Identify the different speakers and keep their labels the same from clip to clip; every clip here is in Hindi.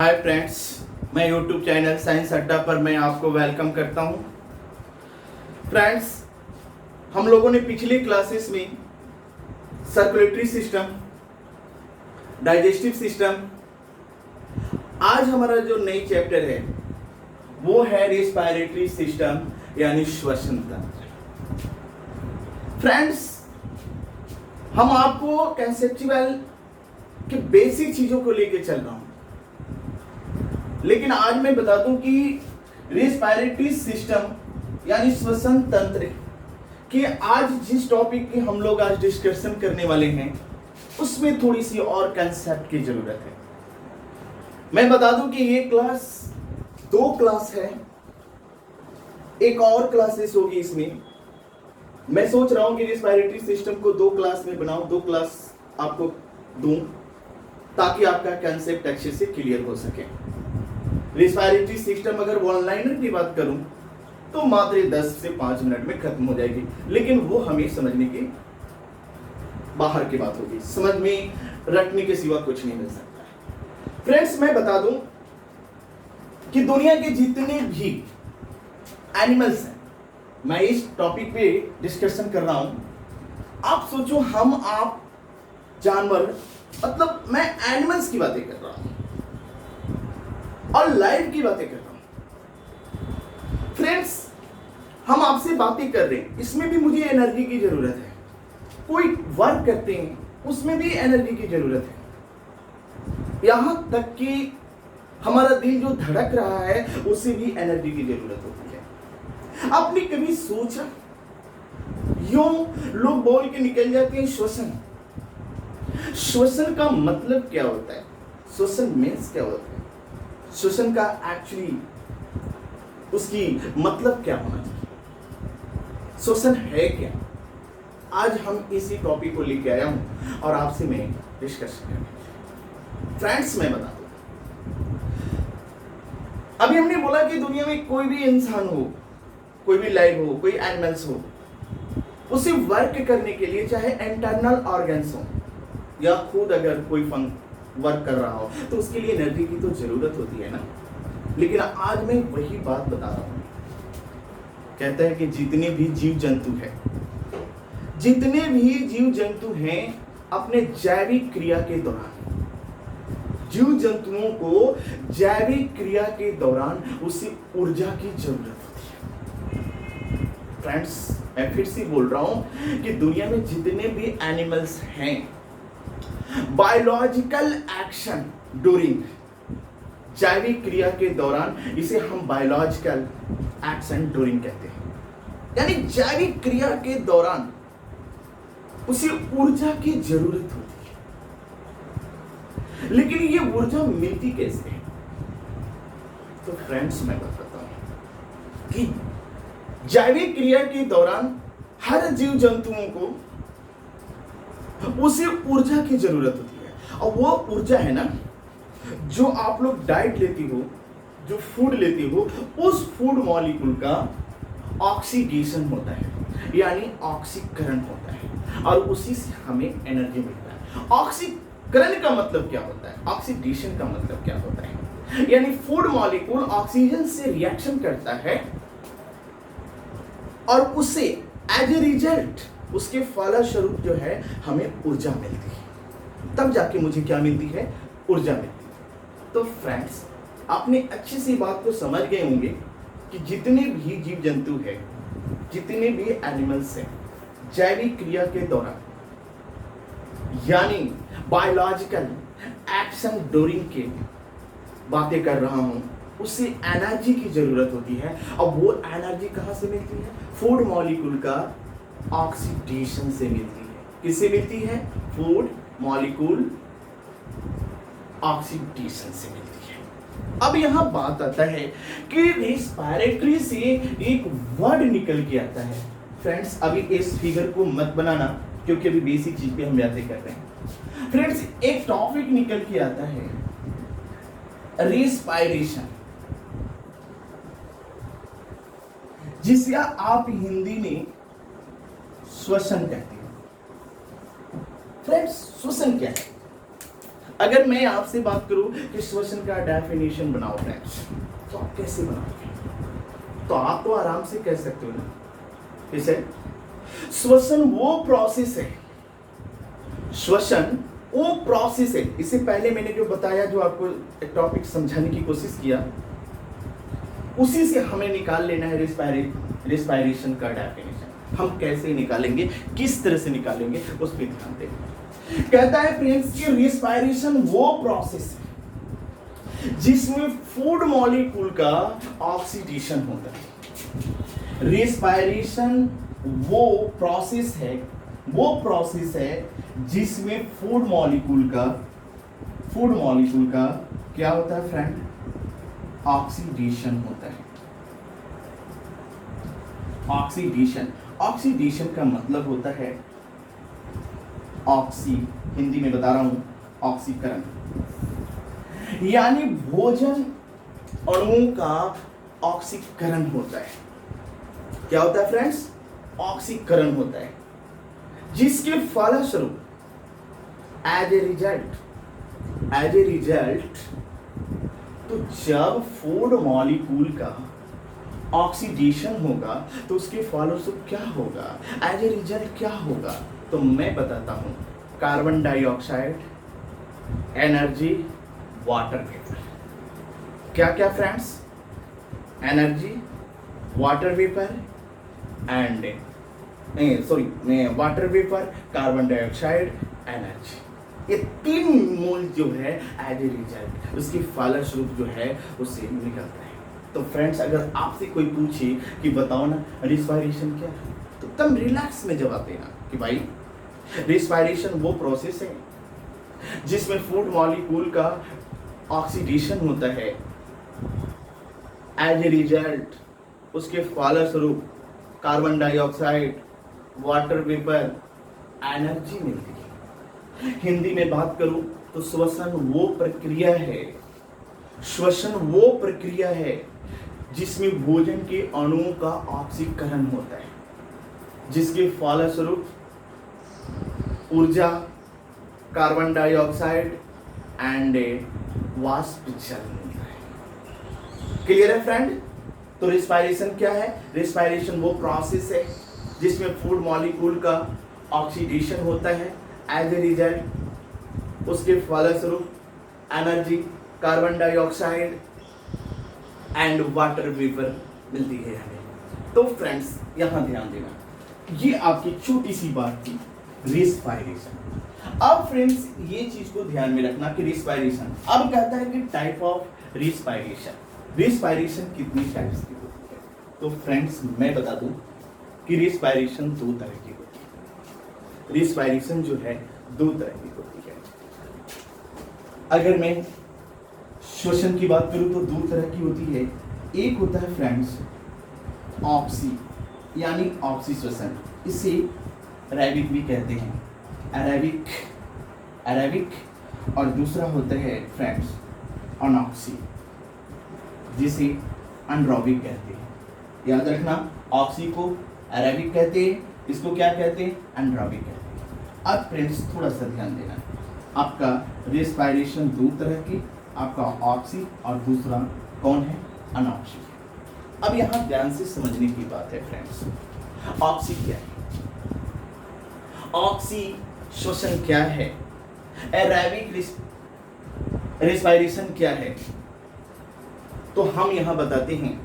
Speaker 1: हाय फ्रेंड्स, मैं यूट्यूब चैनल साइंस अड्डा पर मैं आपको वेलकम करता हूं। फ्रेंड्स, हम लोगों ने पिछली क्लासेस में सर्कुलेटरी सिस्टम, डाइजेस्टिव सिस्टम, आज हमारा जो नई चैप्टर है वो है रेस्पिरेटरी सिस्टम यानी श्वसन तंत्र। फ्रेंड्स, हम आपको कंसेप्चुअल के बेसिक चीजों को लेकर चल रहा हूं, लेकिन आज मैं बता दूं कि रेस्पिरेटरी सिस्टम यानी श्वसन तंत्र कि आज जिस टॉपिक की हम लोग आज डिस्कशन करने वाले हैं उसमें थोड़ी सी और कंसेप्ट की जरूरत है। मैं बता दूं कि ये क्लास 2 क्लास है, एक और क्लासेस होगी इसमें। मैं सोच रहा हूं कि रेस्पिरेटरी सिस्टम को 2 क्लास में बनाऊं, 2 क्लास आपको दूं ताकि आपका कंसेप्ट अच्छे से क्लियर हो सके। रेस्पिरेटरी सिस्टम अगर वन लाइनर की बात करूं तो मात्र 10 से 5 मिनट में खत्म हो जाएगी, लेकिन वो हमें समझने की बाहर की बात होगी, समझ में रखने के सिवा कुछ नहीं मिल सकता। फ्रेंड्स, मैं बता दूं कि दुनिया के जितने भी एनिमल्स हैं, मैं इस टॉपिक पे डिस्कशन कर रहा हूं। आप सोचो, हम आप जानवर, मतलब मैं एनिमल्स की बातें कर रहा हूं और लाइफ की बातें कर रहा हूं। फ्रेंड्स, हम आपसे बातें कर रहे हैं, इसमें भी मुझे एनर्जी की जरूरत है। कोई वर्क करते हैं उसमें भी एनर्जी की जरूरत है। यहां तक कि हमारा दिल जो धड़क रहा है उसे भी एनर्जी की जरूरत होती है। आपने कभी सोचा, यूं लोग बोल के निकल जाते हैं श्वसन। श्वसन का मतलब क्या होता है? श्वसन मीन्स क्या होता है? श्वसन का एक्चुअली उसकी मतलब क्या होना चाहिए? श्वसन है क्या? आज हम इसी टॉपिक को लेके आया हूं और आपसे मैं डिस्कशन करूंगा। फ्रेंड्स, मैं बता दूं, अभी हमने बोला कि दुनिया में कोई भी इंसान हो, कोई भी लाइफ हो, कोई एनिमल्स हो, उसे वर्क करने के लिए चाहे इंटरनल ऑर्गन्स हो या खुद अगर कोई वर्क कर रहा हो तो उसके लिए एनर्जी की तो जरूरत होती है ना। लेकिन आज मैं वही बात बता रहा हूं। कहता है कि जितने भी जीव जंतु हैं अपने जैविक क्रिया के दौरान, जीव जंतुओं को जैविक क्रिया के दौरान उसे ऊर्जा की जरूरत होती है। फ्रेंड्स, मैं फिर से बोल रहा हूं कि दुनिया में जितने भी एनिमल्स हैं, बायोलॉजिकल एक्शन ड्यूरिंग, जैविक क्रिया के दौरान, इसे हम बायोलॉजिकल एक्शन ड्यूरिंग कहते हैं। यानी जैविक क्रिया के दौरान उसे ऊर्जा की जरूरत होती है, लेकिन ये ऊर्जा मिलती कैसे है? तो फ्रेंड्स, मैं बताता हूं कि जैविक क्रिया के दौरान हर जीव जंतुओं को उसे ऊर्जा की जरूरत होती है। और वो ऊर्जा है ना, जो आप लोग डाइट लेती हो, जो फूड लेती हो, उस फूड मॉलिक्यूल का ऑक्सीडेशन होता है, यानी ऑक्सीकरण होता है, और उसी से हमें एनर्जी मिलता है। ऑक्सीकरण का मतलब क्या होता है? ऑक्सीडेशन का मतलब क्या होता है? यानी फूड मॉलिक्यूल ऑक्सीजन से रिएक्शन करता है और उसे एज ए रिजल्ट, उसके फलस्वरूप जो है हमें ऊर्जा मिलती है। तब जाके मुझे क्या मिलती है? ऊर्जा मिलती है। तो फ्रेंड्स, आपने अच्छी सी बात को समझ गए होंगे कि जितने भी जीव जंतु हैं, जितने भी एनिमल्स हैं, जैविक क्रिया के दौरान यानी बायोलॉजिकल एक्शन ड्यूरिंग के बातें कर रहा हूं, उसे एनर्जी की जरूरत होती है। और वो एनर्जी कहां से मिलती है? फूड मॉलिक्यूल का ऑक्सीडेशन से मिलती है। किससे मिलती है? फूड मॉलिक्यूल ऑक्सीडेशन से मिलती है। अब यहां बात आता है कि रेस्पिरेटरी से एक वर्ड निकल के आता है। फ्रेंड्स, अभी इस फिगर को मत बनाना क्योंकि अभी बेसिक चीज पे हम बातें कर रहे हैं। फ्रेंड्स, एक टॉपिक निकल के आता है रेस्पिरेशन, जिसे आप हिंदी में श्वसन कहते हैं। फ्रेंड्स, श्वसन क्या है? अगर मैं आपसे बात करूं कि श्वसन का डेफिनेशन बनाओ फ्रेंड्स, तो आप कैसे बनाओगे? तो आप तो आराम से कह सकते हो ना, इसे श्वसन वो प्रोसेस है, श्वसन वो प्रोसेस है। इससे पहले मैंने जो बताया, जो आपको एक टॉपिक समझाने की कोशिश किया, उसी से हमें निकाल लेना है रिस्पायरेशन का डेफिनेशन। हम कैसे निकालेंगे, किस तरह से निकालेंगे, उस पर ध्यान देंगे। कहता है फ्रेंड्स कि रिस्पायरेशन वो प्रोसेस है जिसमें फूड मॉलिक्यूल का ऑक्सीडेशन होता है। रिस्पायरेशन वो प्रोसेस है जिसमें फूड मॉलिक्यूल का क्या होता है फ्रेंड, ऑक्सीडेशन होता है। ऑक्सीडेशन का मतलब होता है हिंदी में बता रहा हूं, ऑक्सीकरण, यानी भोजन अणुओं का ऑक्सीकरण होता है। क्या होता है फ्रेंड्स? ऑक्सीकरण होता है, जिसके फलस्वरूप एज ए रिजल्ट तो जब फूड मॉलिक्यूल का ऑक्सीडेशन होगा तो उसके फलस्वरूप क्या होगा, एज ए रिजल्ट क्या होगा, तो मैं बताता हूं। Carbon dioxide, energy, water vapour. क्या क्या friends? Energy, water vapour and water vapour, carbon dioxide, energy, ये 3 मोल जो है एज ए रिजल्ट उसकी फलस्वरूप जो है उससे निकलता है। तो फ्रेंड्स, अगर आपसे कोई पूछे कि बताओ ना रिस्पायरेशन क्या है, तो एकदम रिलैक्स में जवाब देना कि भाई रिस्पायरेशन वो प्रोसेस है जिसमें फूड मॉलिक्यूल का ऑक्सीडेशन होता है, एज ए रिजल्ट उसके फलस्वरूप carbon dioxide, water vapour, energy मिलती है। हिंदी में बात करूं तो श्वसन वो प्रक्रिया है जिसमें भोजन के अणुओं का ऑक्सीकरण होता है, जिसके फलस्वरूप ऊर्जा, कार्बन डाइऑक्साइड एंड वाष्प जल मिलता है। क्लियर है फ्रेंड? तो रिस्पायरेशन क्या है? रिस्पायरेशन वो प्रोसेस है जिसमें फूड मॉलिक्यूल का ऑक्सीडेशन होता है, एज ए रिजल्ट उसके फलस्वरूप energy, carbon dioxide and water vapour मिलती है हमें। तो फ्रेंड्स, यहां ध्यान देना, ये आपकी छोटी सी बात थी रिस्पायरेशन। अब फ्रेंड्स, ये चीज को ध्यान में रखना कि रिस्पायरेशन, अब कहता है कि टाइप ऑफ रिस्पायरेशन कितनी टाइप्स की होती है। तो फ्रेंड्स, मैं बता दूं कि रिस्पायरेशन 2 तरह की होती है। रिस्पायरेशन जो है 2 तरह की होती है। अगर मैं श्वसन की बात करूं तो 2 तरह की होती है। एक होता है फ्रेंड्स ऑक्सी, यानी ऑक्सी श्वसन, इसे रैबिक भी कहते हैं, एरेबिक, और दूसरा होता है फ्रेंड्स अनऑक्सी, जिसे अनरोबिक कहते हैं। याद रखना, ऑक्सी को एरेबिक कहते हैं, इसको क्या कहते हैं? अनरोबिक कहते हैं। अब फ्रेंड्स, थोड़ा सा ध्यान देना, आपका रिस्पायरेशन 2 तरह की, आपका ऑक्सी और दूसरा कौन है? अनऑक्सी। अब यहां ध्यान से समझने की बात है फ्रेंड्स, ऑक्सी क्या है, ऑक्सी श्वसन क्या है, एरेबिक रिस्पायरेशन क्या है। तो हम यहां बताते हैं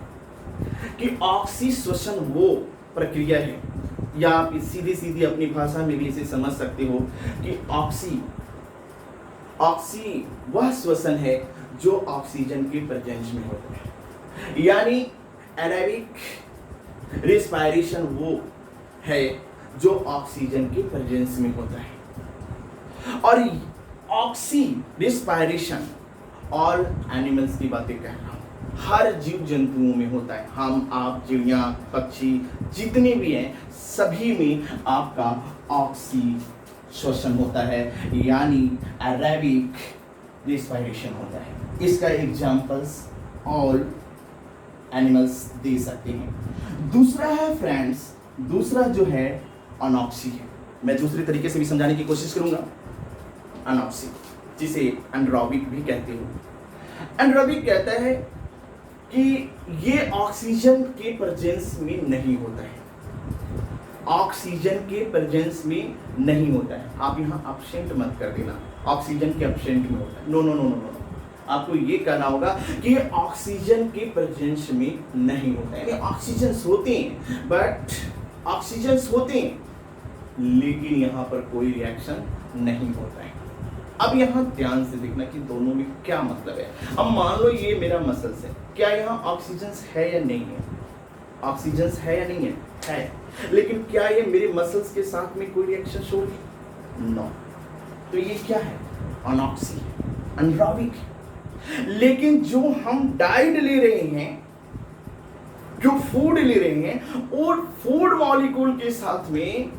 Speaker 1: कि ऑक्सी श्वसन वो प्रक्रिया है, या आप सीधी अपनी भाषा में भी इसे समझ सकते हो कि ऑक्सी वह श्वसन है जो ऑक्सीजन के प्रेजेंस में होता है, यानी एरेबिक रिस्पायरेशन वो है जो ऑक्सीजन के प्रेजेंस में होता है। और ऑक्सी रिस्पायरेशन ऑल एनिमल्स की बातें कह रहा हूं, हर जीव जंतुओं में होता है। हम, आप, चिड़िया, पक्षी जितने भी हैं, सभी में आपका ऑक्सी श्वसन होता है, यानी एरेबिक रिस्पायरेशन होता है। इसका एग्जांपल्स ऑल एनिमल्स दे सकते हैं। दूसरा है फ्रेंड्स, दूसरा जो है अनऑक्सी है। मैं दूसरे तरीके से भी समझाने की कोशिश करूंगा। अनऑक्सी जिसे एनारोबिक भी कहते हो। एनारोबिक कहता है कि ये ऑक्सीजन के प्रेजेंस में नहीं होता है, ऑक्सीजन के प्रेजेंस में नहीं होता है। आप यहाँ एब्सेंट मत कर देना, ऑक्सीजन के एब्सेंट में होता है। No no no no no, आपको ये कहना होगा कि ये ऑक्सीजन के प्रेजेंस में नहीं होता है। ऑक्सीजन होते हैं, बट ऑक्सीजन होते हैं लेकिन यहाँ पर कोई रिएक्शन नहीं होता है। अब यहाँ ध्यान से देखना कि दोनों में क्या मतलब है। अब मान लो ये मेरा मसल्स है, क्या यहाँ ऑक्सीजन है या नहीं है? ऑक्सीजन है या नहीं है? है। लेकिन क्या ये मेरे मसल्स के साथ में कोई रिएक्शन शो होगी? नो। तो ये क्या है? अनॉक्सी है, एनारोबिक है। लेकिन जो हम डाइट ले रहे हैं, जो फूड ले रहे हैं, और फूड मॉलिक्यूल के साथ में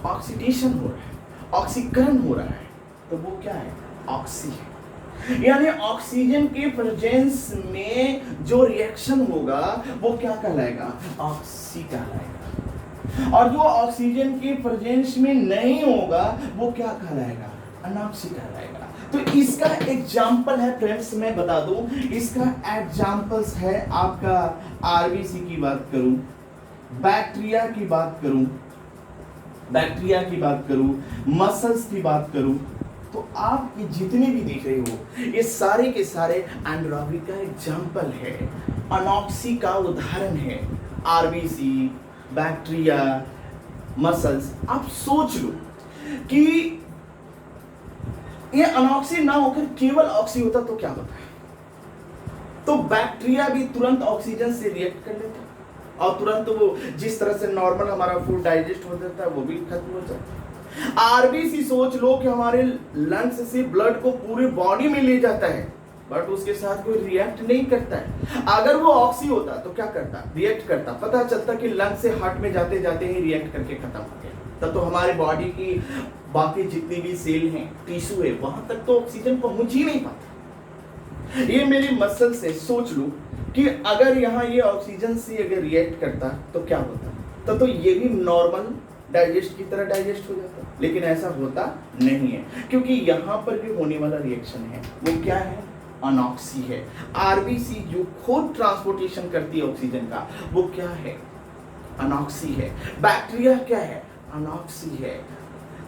Speaker 1: ऑक्सीडेशन हो रहा है, ऑक्सीकरण हो रहा है, तो वो क्या है? ऑक्सी है। यानी ऑक्सीजन के प्रेजेंस में जो रिएक्शन होगा वो क्या कहलाएगा? ऑक्सी कहलाएगा। और जो ऑक्सीजन के प्रेजेंस में नहीं होगा वो क्या कहलाएगा? अनॉक्सी कहलाएगा। तो इसका एग्जाम्पल है फ्रेंड्स, मैं बता दूं, इसका एग्जाम्पल्स है आपका आरबीसी की बात करूं, बैक्टीरिया की बात करूं, बैक्टीरिया की बात करूं, मसल्स की बात करूं, तो आप ये जितने भी देख रहे हो ये सारे के सारे एनारोबिक का एग्जाम्पल है, अनॉक्सी का उदाहरण है। RBC, bacteria, muscles. आप सोच लो कि ये अनॉक्सी ना होकर केवल ऑक्सी होता तो क्या होता है? तो बैक्टीरिया भी तुरंत ऑक्सीजन से रिएक्ट कर लेता और तुरंत वो जिस तरह से नॉर्मल हमारा फूड डाइजेस्ट हो जाता है वो भी खत्म हो जाता है। आरबीसी सोच लो कि हमारे लंग्स से ब्लड को पूरी बॉडी में ले जाता है, बट उसके साथ कोई रिएक्ट नहीं करता है। अगर वो ऑक्सी होता तो क्या करता? रिएक्ट करता। पता चलता कि लंग से हार्ट में जाते जाते ही रिएक्ट करके खत्म हो गया। तब तो हमारे बॉडी की बाकी जितनी भी सेल हैं, टिश्यू है, वहां तक तो ऑक्सीजन पहुंच ही नहीं पाता। ये मेरी मसल से सोच लो कि अगर यहाँ ये ऑक्सीजन से अगर रिएक्ट करता तो क्या होता? तो ये भी नॉर्मल डाइजेस्ट की तरह डाइजेस्ट हो जाता, लेकिन ऐसा होता नहीं है, क्योंकि यहाँ पर भी होने वाला रिएक्शन है वो क्या है? अनॉक्सी है। आरबीसी जो खुद ट्रांसपोर्टेशन करती है ऑक्सीजन का, वो क्या है? अनॉक्सी है। बैक्टीरिया क्या है? अनॉक्सी है।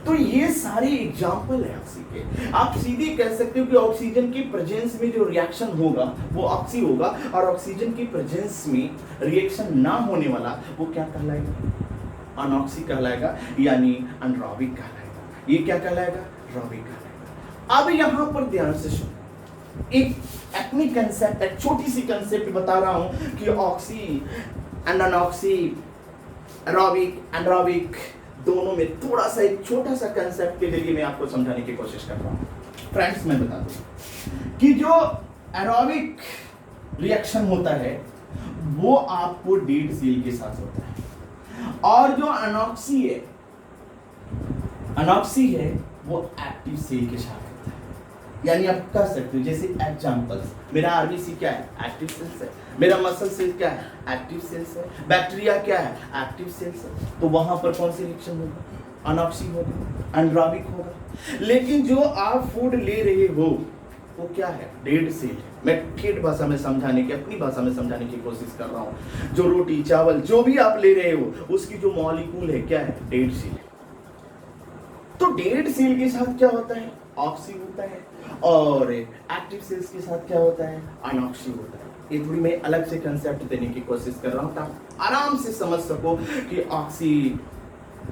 Speaker 1: तो ये सारे एग्जाम्पल है ऑक्सी के। आप सीधे कह सकते हो कि ऑक्सीजन की प्रेजेंस में जो रिएक्शन होगा वो ऑक्सी होगा, और ऑक्सीजन की प्रेजेंस में रिएक्शन ना होने वाला वो क्या कहलाएगा? अनॉक्सी कहलाएगा, यानी एनारोबिक कहलाएगा। ये क्या कहलाएगा? एनारोबिक कहलाएगा। अब यहां पर ध्यान से सुनो, एक टेक्निक कंसेप्ट, एक छोटी सी कंसेप्ट बता रहा हूं कि ऑक्सी एंड अनॉक्सी, एरोबिक, एनारोबिक दोनों में थोड़ा सा एक छोटा सा कंसेप्ट के जरिए मैं आपको समझाने की कोशिश कर रहा हूं। फ्रेंड्स, मैं बता दूं कि जो एरोबिक रिएक्शन होता है वो आपको डेड सेल के साथ होता है, और जो अनॉक्सी है, अनॉक्सी है वो एक्टिव सेल के साथ होता है। यानी आप कह सकते हो, जैसे एग्जांपल्स, मेरा आरबीसी क्या है? एक्टिव सेल्स है। मेरा मसल सेल क्या है? एक्टिव सेल्स है। बैक्टीरिया क्या है? एक्टिव सेल्स है। तो वहां पर कौन सी रिएक्शन होगा? अनॉक्सी होगा, एनारोबिक होगा। लेकिन जो आप फूड ले रहे हो वो क्या है? डेड सेल है। मैं ठेठ भाषा में समझाने की, अपनी भाषा में समझाने की कोशिश कर रहा हूँ। जो रोटी चावल जो भी आप ले रहे हो उसकी जो मॉलिक्यूल है क्या है? डेड सेल है। तो डेड सेल के साथ क्या होता है? ऑक्सी होता है, और एक्टिव सेल्स के साथ क्या होता है? अनॉक्सी होता है। ये थोड़ी मैं अलग से कंसेप्ट देने की कोशिश कर रहा हूँ ताकि आराम से समझ सको कि ऑक्सी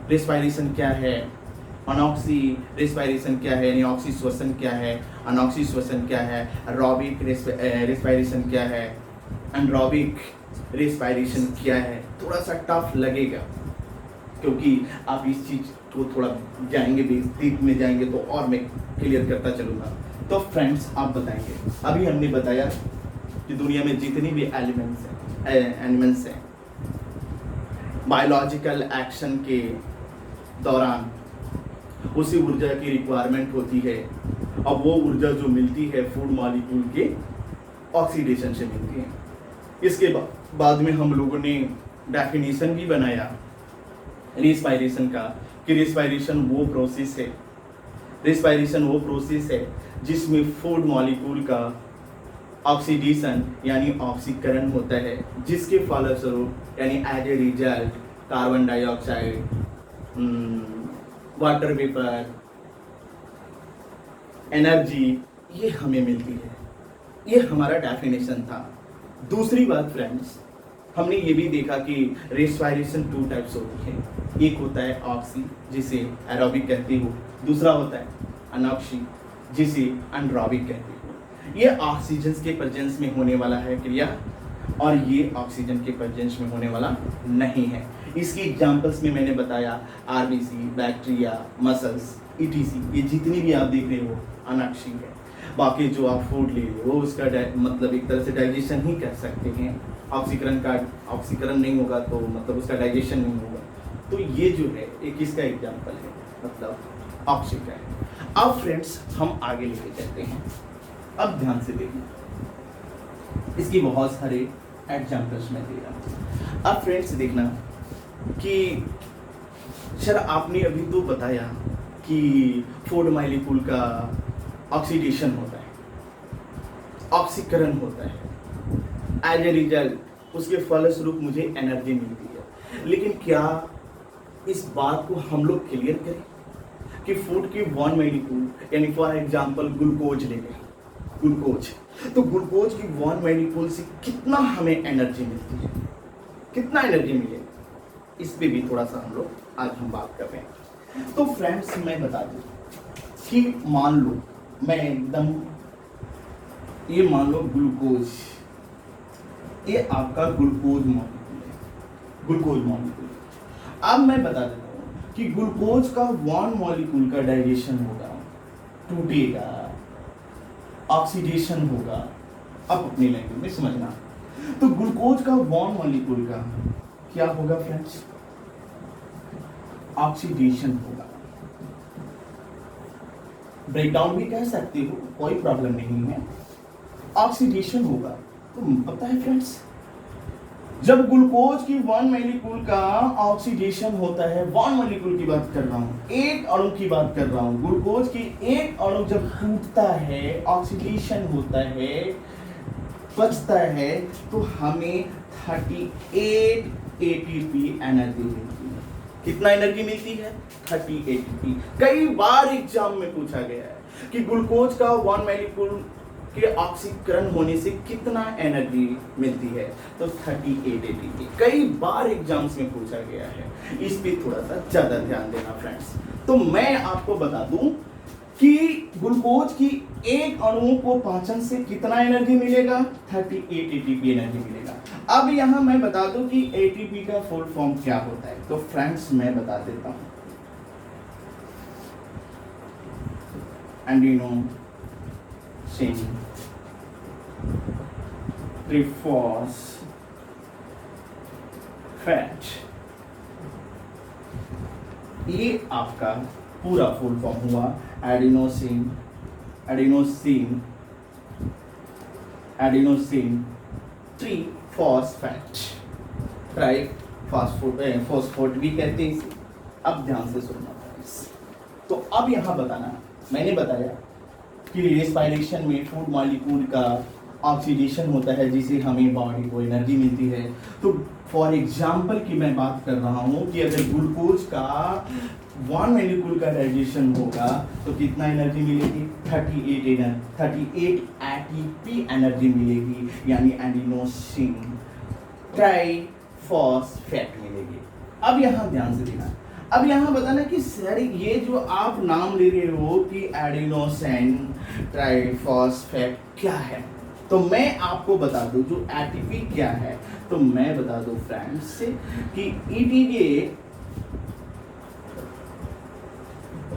Speaker 1: रेस्पिरेशन क्या है, अनॉक्सी रेस्पिरेशन क्या है, यानी ऑक्सी श्वसन क्या है, अनॉक्सी श्वसन क्या है, एरोबिक रेस्पिरेशन क्या है, एनारोबिक रेस्पिरेशन क्या है। थोड़ा सा टफ लगेगा क्योंकि आप इस चीज को थोड़ा जाएंगे, डीप में जाएंगे तो और मैं क्लियर करता चलूंगा। तो फ्रेंड्स, आप बताएंगे, अभी हमने बताया कि दुनिया में जितनी भी एलिमेंट्स हैं, बायोलॉजिकल एक्शन के दौरान उसी ऊर्जा की रिक्वायरमेंट होती है, और वो ऊर्जा जो मिलती है फूड मॉलिक्यूल के ऑक्सीडेशन से मिलती है। इसके बाद में हम लोगों ने डेफिनेशन भी बनाया रेस्पिरेशन का, कि रेस्पिरेशन वो प्रोसेस है जिसमें फूड मॉलिक्यूल का ऑक्सीडेशन यानी ऑक्सीकरण होता है, जिसके फलस्वरूप यानी as a result carbon dioxide, water vapour, energy ये हमें मिलती है। ये हमारा डेफिनेशन था। दूसरी बात फ्रेंड्स, हमने ये भी देखा कि रेस्पिरेशन 2 टाइप्स होती है। एक होता है ऑक्सी जिसे एरोबिक कहते हो, दूसरा होता है अनॉक्सी जिसे एनरोबिक कहते हो। ये ऑक्सीजन के प्रेजेंस में होने वाला है क्रिया और ये ऑक्सीजन के प्रेजेंस में होने वाला नहीं है। इसकी एग्जांपल्स में मैंने बताया आरबीसी, बैक्टीरिया, मसल्स, ईटीसी, ये जितनी भी आप देख रहे हो अनॉक्सी है। बाकी जो आप फूड ले रहे हो उसका मतलब एक तरह से डाइजेशन ही कर सकते हैं। ऑक्सीकरण नहीं होगा तो मतलब उसका डाइजेशन नहीं होगा। तो ये जो है एक इसका एग्जांपल है, मतलब ऑक्सीकरण। अब फ्रेंड्स हम आगे लेके चलते हैं। अब ध्यान से देखना, इसकी बहुत सारे एग्जांपल्स मैं दे रहा हूँ। अब फ्रेंड्स देखना कि सर आपने अभी तो बताया कि फूड मॉलिक्यूल का ऑक्सीडेशन होता है, ऑक्सीकरण होता है, एज ए रिजल्ट उसके फलस्वरूप मुझे एनर्जी मिलती है। लेकिन क्या इस बात को हम लोग क्लियर करें कि फूड की वन मॉलिक्यूल यानी फॉर एग्जांपल ग्लूकोज ले लें, ग्लूकोज, तो ग्लूकोज की वन मॉलिक्यूल से कितना हमें एनर्जी मिलती है, कितना एनर्जी मिलेगा, इस पे भी थोड़ा सा हम लोग आज हम बात कर रहे हैं। तो फ्रेंड्स मैं बता दूं कि मान लो मैं एकदम ये मान लो ग्लूकोज, ये आपका ग्लूकोज मॉलिक्यूल है, ग्लूकोज मॉलिक्यूल। अब मैं बता देता हूँ कि ग्लूकोज का वन मॉलिक्यूल का डाइजेशन होगा, टूटेगा, ऑक्सीडेशन होगा। अब अपनी लैंग्वेज में समझना, तो ग्लूकोज का वन मॉलिक्यूल का क्या होगा फ्रेंड्स, ऑक्सीडेशन होगा। ब्रेकडाउन भी कह सकते हो, कोई प्रॉब्लम नहीं है, ऑक्सीडेशन होगा। तो पता है फ्रेंड्स, जब ग्लूकोज की वन मॉलिक्यूल का ऑक्सीडेशन होता है, वन मॉलिक्यूल की बात कर रहा हूं, एक अणु की बात कर रहा हूं, ग्लूकोज की एक अणु जब टूटता है, ऑक्सीडेशन होता है, बचता है, तो हमें 38 एटीपी एनर्जी मिलती है। कितना एनर्जी मिलती है, 30 एटीपी। कई बार एग्जाम में पूछा गया है कि ग्लूकोज का वन मॉलिक्यूल के ऑक्सीकरण होने से कितना एनर्जी मिलती है, तो 38 एटीपी। कई बार एग्जाम्स में पूछा गया है, इस पे थोड़ा सा ज्यादा ध्यान देना फ्रेंड्स। तो मैं आपको बता दूं कि ग्लूकोज की एक अणु को पाचन से कितना एनर्जी मिलेगा, 38 एटीपी एनर्जी मिलेगा। अब यहां मैं बता दूं कि एटीपी का फुल फॉर्म क्या होता है, तो फ्रेंड्स मैं बता देता हूं। एडिनोसिन ट्राइफॉस्फेट, ये आपका पूरा फुल फॉर्म हुआ। एडिनोसिन ट्राइफॉस्फेट, फॉस्फेट भी कहते हैं इसे। अब ध्यान से सुनना फ्रेंड्स। तो अब यहां बताना, मैंने बताया कि रेस्पिरेशन में फूड मॉलिक्यूल का ऑक्सीडेशन होता है जिसे हमें बॉडी को एनर्जी मिलती है। तो फॉर एग्जांपल की मैं बात कर रहा हूं कि अगर ग्लूकोज का वन मॉलिक्यूल का डाइजेशन होगा तो कितना एनर्जी मिलेगी, 38 एटीपी एनर्जी मिलेगी, यानी एडिनोसिन ट्राइफॉस्फेट मिलेगी। अब यहां ध्यान से देखना, अब यहाँ बताना कि सर ये जो आप नाम ले रहे हो कि एडिनोसिन ट्राइफॉस्फेट क्या है, तो मैं आपको बता दूं जो एटीपी क्या है, तो मैं बता दूं फ्रेंड्स कि it is a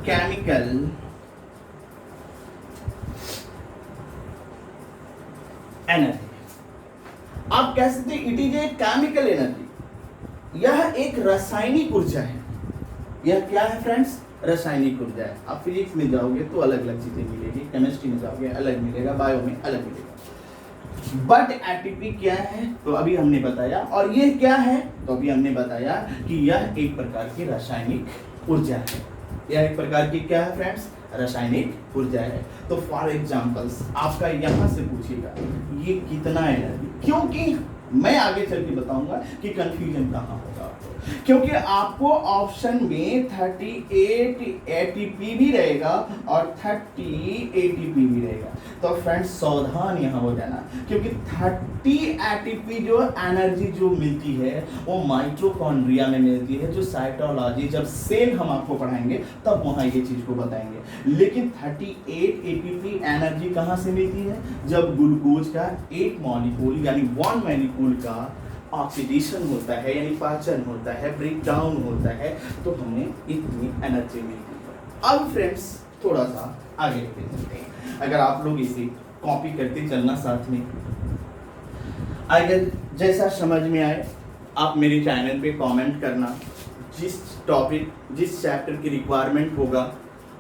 Speaker 1: chemical energy. आप कह सकते हैं it is a chemical energy, यह एक रासायनिक ऊर्जा है। यह क्या है फ्रेंड्स, रासायनिक ऊर्जा है। आप फिजिक्स में जाओगे तो अलग अलग चीजें मिलेगी, केमिस्ट्री में जाओगे अलग मिलेगा, बायो में अलग मिलेगा। बट एटीपी क्या है, तो अभी हमने बताया। और ये क्या है, तो अभी हमने बताया कि यह एक प्रकार की रासायनिक ऊर्जा है। यह एक प्रकार की क्या है फ्रेंड्स, रासायनिक ऊर्जा है। तो फॉर एग्जाम्पल्स आपका यहाँ से पूछेगा ये कितना एनर्जी, क्योंकि मैं आगे चल के बताऊंगा कि कंफ्यूजन कहाँ होगा आपको, क्योंकि आपको ऑप्शन में 38 एटीपी भी रहेगा और 30 एटीपी भी रहेगा। तो फ्रेंड्स सावधान यहाँ हो जाना, क्योंकि 30 एटीपी जो एनर्जी जो मिलती है वो माइटोकॉन्ड्रिया में मिलती है, जो साइटोलॉजी जब सेल हम आपको पढ़ाएंगे तब वहाँ ये चीज को बताएंगे। लेकिन 38 एटीपी एनर्जी कहाँ से मिलती है, जब ग्लूकोज का एक मॉलिक्यूल यानी 1 मॉलिक्यूल का ऑक्सीडेशन होता है, यानी पाचन होता है, ब्रेक डाउन होता है, तो हमें इतनी एनर्जी मिलती है। अब फ्रेंड्स थोड़ा सा आगे लेते चलते हैं। अगर आप लोग इसे कॉपी करते चलना साथ में, अगर जैसा समझ में आए आप मेरे चैनल पे कमेंट करना, जिस टॉपिक जिस चैप्टर की रिक्वायरमेंट होगा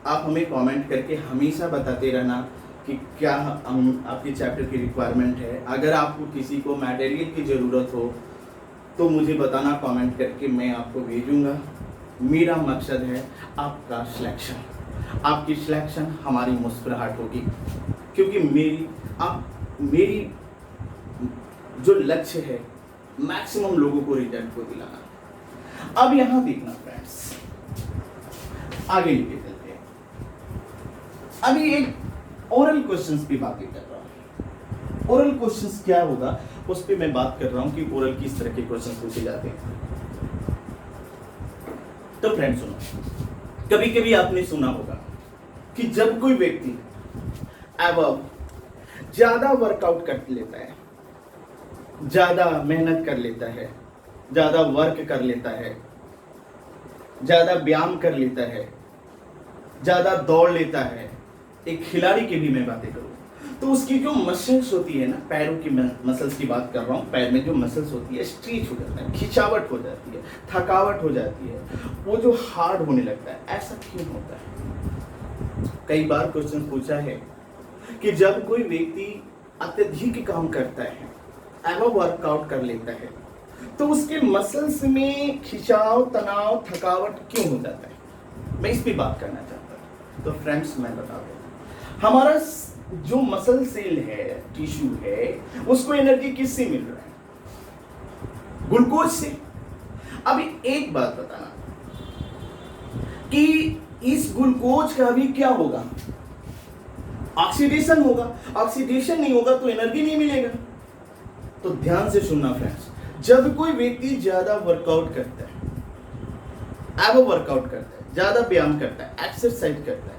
Speaker 1: आप हमें कमेंट करके हमेशा बताते रहना कि क्या हम आपके चैप्टर की रिक्वायरमेंट है। अगर आपको किसी को मटेरियल की ज़रूरत हो तो मुझे बताना कमेंट करके, मैं आपको भेजूंगा। मेरा मकसद है आपका सिलेक्शन, आपकी सिलेक्शन हमारी मुस्कुराहट होगी, क्योंकि मेरी जो लक्ष्य है मैक्सिमम लोगों को रिजल्ट को दिलाना। अब यहाँ देखना फ्रेंड्स, आगे लेके चलते हैं। अभी एक ओरल क्वेश्चंस की बातें कर रहा हूँ। ओरल क्वेश्चंस क्या होगा उस पे मैं बात कर रहा हूँ कि ओरल किस तरह के क्वेश्चंस पूछे जाते हैं। तो फ्रेंड्स सुनो, कभी कभी आपने सुना होगा कि जब कोई व्यक्ति अब ज्यादा वर्कआउट कर लेता है, ज्यादा मेहनत कर लेता है, ज्यादा वर्क कर लेता है, ज्यादा व्यायाम कर लेता है, ज्यादा दौड़ लेता है, एक खिलाड़ी की भी मैं बातें करूं तो उसकी जो मसल्स होती है ना, पैरों की मसल्स की बात कर रहा हूं, पैर में जो मसल्स होती है स्ट्रेच हो जाता है, खिंचावट हो जाती है, थकावट हो जाती है, वो जो हार्ड होने लगता है। ऐसा क्यों होता है? कई बार क्वेश्चन पूछा है कि जब कोई व्यक्ति अत्यधिक काम करता है, एवं वर्कआउट कर लेता है, तो उसके मसल्स में खिंचाव, तनाव, थकावट क्यों हो जाता है? मैं इस पे बात करना चाहता हूँ। तो फ्रेंड्स मैं बता दूं, हमारा जो मसल सेल है, टिश्यू है, उसको एनर्जी किससे मिल रहा है? ग्लूकोज से। अभी एक बात बताना कि इस ग्लूकोज का भी क्या होगा? ऑक्सीडेशन होगा। ऑक्सीडेशन नहीं होगा तो एनर्जी नहीं मिलेगा। तो ध्यान से सुनना फ्रेंड्स, जब कोई व्यक्ति ज्यादा वर्कआउट करता है, अब वर्कआउट करता है, ज्यादा व्यायाम करता है, एक्सरसाइज करता है,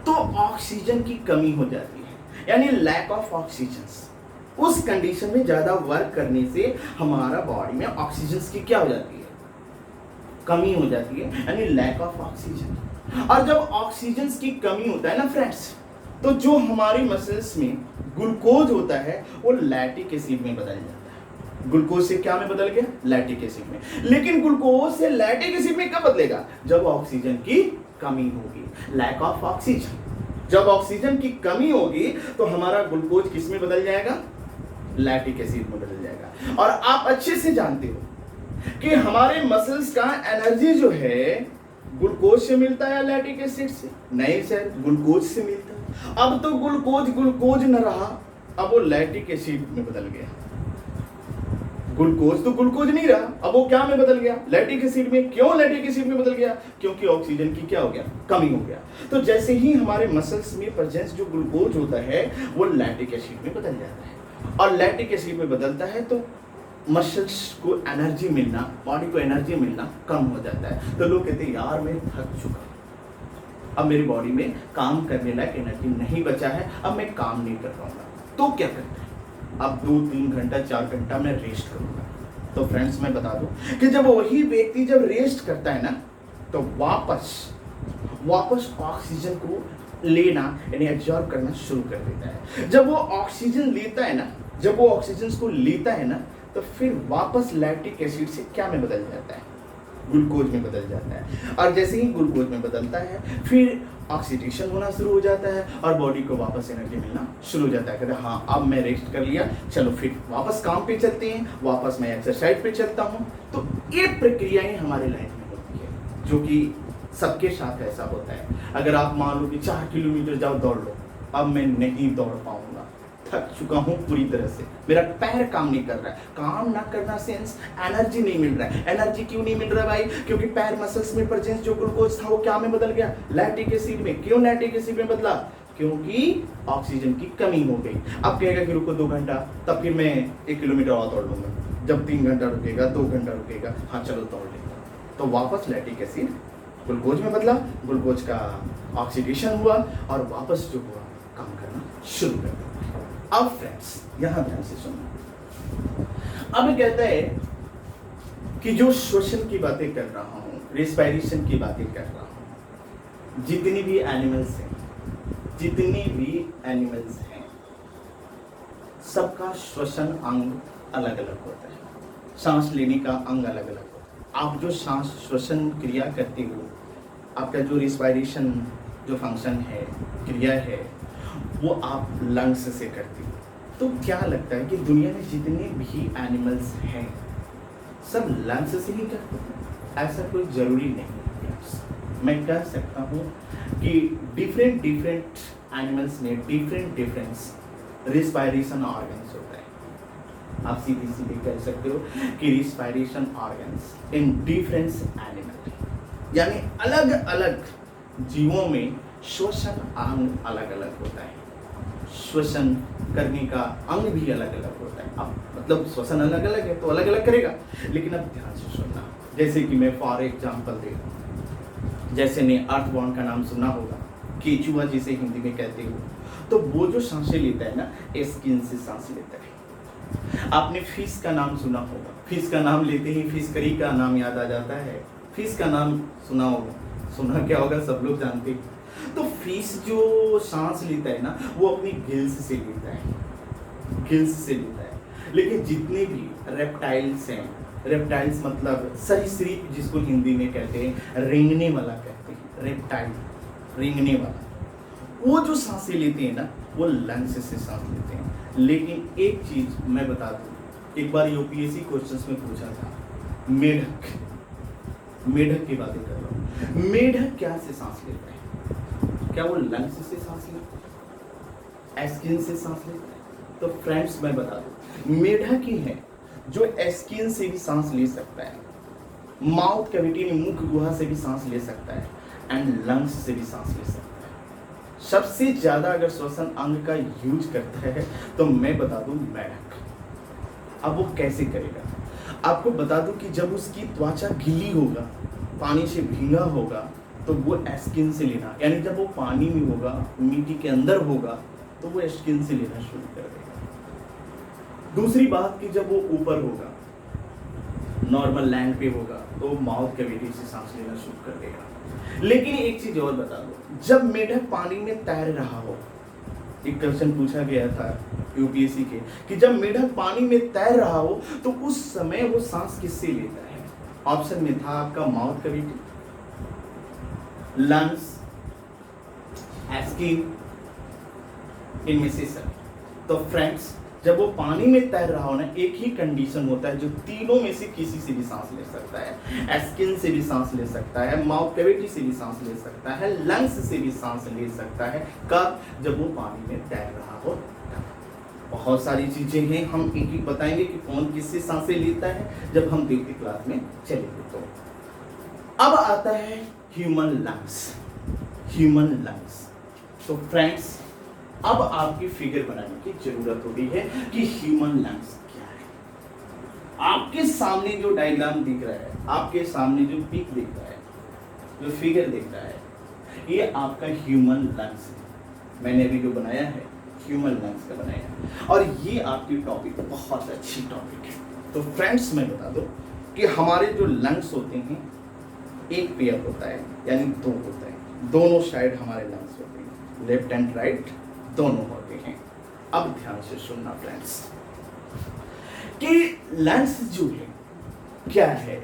Speaker 1: तो ऑक्सीजन की कमी हो जाती है, यानी लैक ऑफ ऑक्सीजन। उस कंडीशन में ज्यादा वर्क करने से हमारा बॉडी में ऑक्सीजन की क्या हो जाती है? कमी हो जाती है, यानी लैक ऑफ ऑक्सीजन। और जब ऑक्सीजन की कमी होता है ना फ्रेंड्स, तो जो हमारी मसल्स में ग्लूकोज होता है वो लैक्टिक एसिड में बदल जाता है। ग्लूकोज से क्या में बदल गया? लैक्टिक एसिड में। लेकिन ग्लूकोज से लैक्टिक एसिड में कब बदलेगा? जब ऑक्सीजन की कमी होगी, लैक ऑफ ऑक्सीजन। जब ऑक्सीजन की कमी होगी तो हमारा ग्लूकोज किस में बदल जाएगा? लैक्टिक एसिड में बदल जाएगा। और आप अच्छे से जानते हो कि हमारे मसल्स का एनर्जी जो है ग्लूकोज से मिलता है या लैक्टिक एसिड से? नहीं सर, ग्लूकोज से मिलता है। अब तो ग्लूकोज न रहा, अब वो लैक्टिक एसिड में बदल गया। ग्लूकोज तो ग्लूकोज नहीं रहा, अब वो क्या में बदल गया? लैक्टिक एसिड में। क्यों लैक्टिक एसिड में बदल गया? क्योंकि ऑक्सीजन की क्या हो गया? कमी हो गया। तो जैसे ही हमारे मसल्स में प्रेजेंस जो ग्लूकोज होता है वो लैक्टिक एसिड में बदल जाता है, और लैक्टिक एसिड में बदलता है तो मसल्स को एनर्जी मिलना, बॉडी को एनर्जी मिलना कम हो जाता है। तो लोग कहते हैं यार मैं थक चुका, अब मेरी बॉडी में काम करने लायक एनर्जी नहीं बचा है, अब मैं काम नहीं कर पाऊंगा। तो क्या करना है? अब 2-3 घंटा 4 घंटा मैं रेस्ट करूंगा। तो फ्रेंड्स मैं बता दूं कि जब वही व्यक्ति जब रेस्ट करता है ना, तो वापस ऑक्सीजन को लेना यानी एब्जॉर्ब करना शुरू कर देता है। जब वो ऑक्सीजन लेता है ना, जब वो ऑक्सीजन को लेता है ना, तो फिर वापस लैक्टिक एसिड से क्या में बदल जाता है? ग्लूकोज में बदल जाता है। और जैसे ही ग्लूकोज में बदलता है फिर ऑक्सीडेशन होना शुरू हो जाता है और बॉडी को वापस एनर्जी मिलना शुरू हो जाता है। कहते हैं हाँ अब मैं रेस्ट कर लिया, चलो फिर वापस काम पे चलते हैं, वापस मैं एक्सरसाइज पे चलता हूँ। तो ये प्रक्रियाएं हमारे लाइफ में होती है जो कि सबके साथ ऐसा होता है। अगर आप मान लो कि 4 किलोमीटर जाओ दौड़ लो, अब मैं नहीं दौड़ पाऊंगा, थक चुका हूं पूरी तरह से, मेरा पैर काम नहीं कर रहा है। काम ना करना सेंस एनर्जी नहीं मिल रहा है। एनर्जी क्यों नहीं मिल रहा भाई? क्योंकि पैर मसल्स में प्रेजेंस जो ग्लूकोज था वो क्या में बदल गया? लैक्टिक एसिड में। क्यों लैक्टिक एसिड में बदला? क्योंकि ऑक्सीजन की कमी हो गई। अब कहेगा कि रुको 2 घंटा, तब फिर मैं 1 किलोमीटर और दौड़ लूंगा। जब 3 घंटा रुकेगा, 2 घंटा रुकेगा, हाँ चलो दौड़ लेगा, तो वापस लैक्टिक एसिड ग्लूकोज में बदला, ग्लूकोज का ऑक्सीडेशन हुआ और वापस जो हुआ काम करना शुरू कर दिया। अब फ्रेंड्स यहां ध्यान से सुनना। अब कहता है कि जो श्वसन की बातें कर रहा हूं, रेस्पिरेशन की बातें कर रहा हूं, जितनी भी एनिमल्स हैं, सबका श्वसन अंग अलग अलग होता है, सांस लेने का अंग अलग अलग होता है। आप जो सांस श्वसन क्रिया करते हो, आपका जो रेस्पिरेशन जो फंक्शन है, क्रिया है, वो आप लंग्स से करते हो। तो क्या लगता है कि दुनिया में जितने भी एनिमल्स हैं सब लंग्स से ही करते हैं? ऐसा कोई जरूरी नहीं है। मैं कह सकता हूँ कि डिफरेंट एनिमल्स में डिफरेंट रिस्पायरेशन ऑर्गन्स होता है। आप सीधे कह सकते हो कि respiration organs in different animal, यानी अलग अलग जीवों में श्वसन अंग अलग अलग होता है। श्वसन करने का अंग भी अलग अलग होता है। अब मतलब श्वसन अलग अलग है तो अलग अलग करेगा, लेकिन अब ध्यान से सुनना। जैसे कि मैं फॉर एग्जाम्पल दे रहा हूँ, जैसे ने अर्थवॉर्म का नाम सुना होगा, केचुआ जिसे हिंदी में कहते हो, तो वो जो सांसें लेता है ना, स्किन से सांस लेता है। आपने फिश का नाम सुना होगा, फिश का नाम लेते ही फिश करी का नाम याद आ जाता है। फिश का नाम सुना होगा, सुना क्या होगा सब लोग जानते हैं। तो फिश जो सांस लेता है ना, वो अपनी गिल्स से लेता है, गिल्स से लेता है। लेकिन जितने भी रेप्टाइल्स हैं, रेप्टाइल्स मतलब सरीसृप, जिसको हिंदी में कहते हैं रेंगने वाला कहते हैं, रेप्टाइल रेंगने वाला, वो जो सांसें लेते हैं ना, वो लंग्स से सांस लेते हैं। लेकिन एक चीज मैं बता दूं, एक बार यूपीएससी क्वेश्चंस में पूछा था, मेढक, मेढक की बातें कर रहा हूँ, मेढक क्या से सांस लेता है? क्या वो लंग्स से सांस लेता है, स्किन से सांस लेता है? तो फ्रेंड्स मैं बता दूं, मेढक ही है जो स्किन से भी सांस ले सकता है, माउथ कैविटी में मुख गुहा से भी सांस ले सकता है, एंड लंग्स से भी सांस ले सकता है। सबसे ज्यादा अगर श्वसन अंग का यूज करता है तो मैं बता दूं मेढक। अब वो कैसे करेगा? आपको बता दूं कि जब उसकी त्वचा गीली होगा, पानी से भींगा होगा, तो वो स्किन से लेना, यानी जब वो पानी में होगा, मिट्टी के अंदर होगा, तो वो स्किन से लेना शुरू कर देगा। दूसरी बात कि जब वो ऊपर होगा, नॉर्मल लैंड पे होगा, तो माउथ कैविटी से सांस लेना शुरू कर देगा। लेकिन एक चीज और बता दो, जब मेढक पानी में तैर रहा हो, एक क्वेश्चन पूछा गया था यूपीएससी के, कि जब मेढक पानी में तैर रहा हो तो उस समय वो सांस किससे लेता है? ऑप्शन में था आपका माउथ कैविटी, लंग्स, स्किन, इनमें से सब। तो फ्रेंड्स जब वो पानी में तैर रहा हो ना, एक ही कंडीशन होता है जो तीनों में से किसी से भी सांस ले सकता है। स्किन से भी सांस ले सकता है, माउथ कैविटी से भी सांस ले सकता है, लंग्स से भी सांस ले सकता है। कब? जब वो पानी में तैर रहा हो। बहुत सारी चीजें हैं, हम एक एक बताएंगे कि कौन किससे सांसें लेता है जब हम 8वीं क्लास में चलेंगे। तो अब आता है ह्यूमन लंग्स, ह्यूमन लंग्स। तो फ्रेंड्स अब आपकी फिगर बनाने की जरूरत होती है कि ह्यूमन लंग्स क्या है। आपके सामने जो डायग्राम दिख रहा है, आपके सामने जो पिक दिख रहा है, जो फिगर दिख रहा है, ये आपका ह्यूमन लंग्स है। मैंने अभी जो बनाया है ह्यूमन लंग्स का बनाया है, और ये आपकी टॉपिक बहुत अच्छी टॉपिक है। तो फ्रेंड्स मैं बता दूं कि हमारे जो लंग्स होते हैं, एक पेयर होता है, यानी 2 होता है, दोनों साइड हमारे लंग्स होते हैं, लेफ्ट एंड राइट दोनों होते हैं। अब ध्यान से सुनना फ्रेंड्स कि लंग्स जो है क्या है,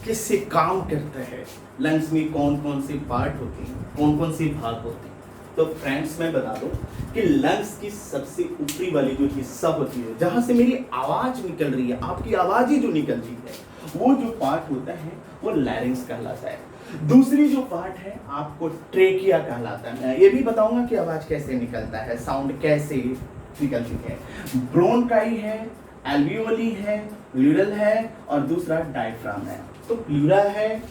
Speaker 1: किससे काम करता है, लंग्स में कौन कौन से पार्ट होते हैं, कौन कौन से भाग होते हैं। तो फ्रेंड्स मैं बता दूं कि लंग्स की सबसे ऊपरी वाली जो हिस्सा होती है, जहां से मेरी आवाज निकल रही है, आपकी आवाज ही जो निकल रही है, वो जो पार्ट होता है वो लैरिंग्स कहलाता है। दूसरी जो पार्ट है आपको ट्रेकिया कहलाता है। मैं ये भी बताऊंगा कि आवाज कैसे निकलता है, साउंड कैसे निकलती है। ब्रोंकाई है, एल्वियोली है, प्लूरल है और दूसरा डायफ्राम है। तो प्लूरा है,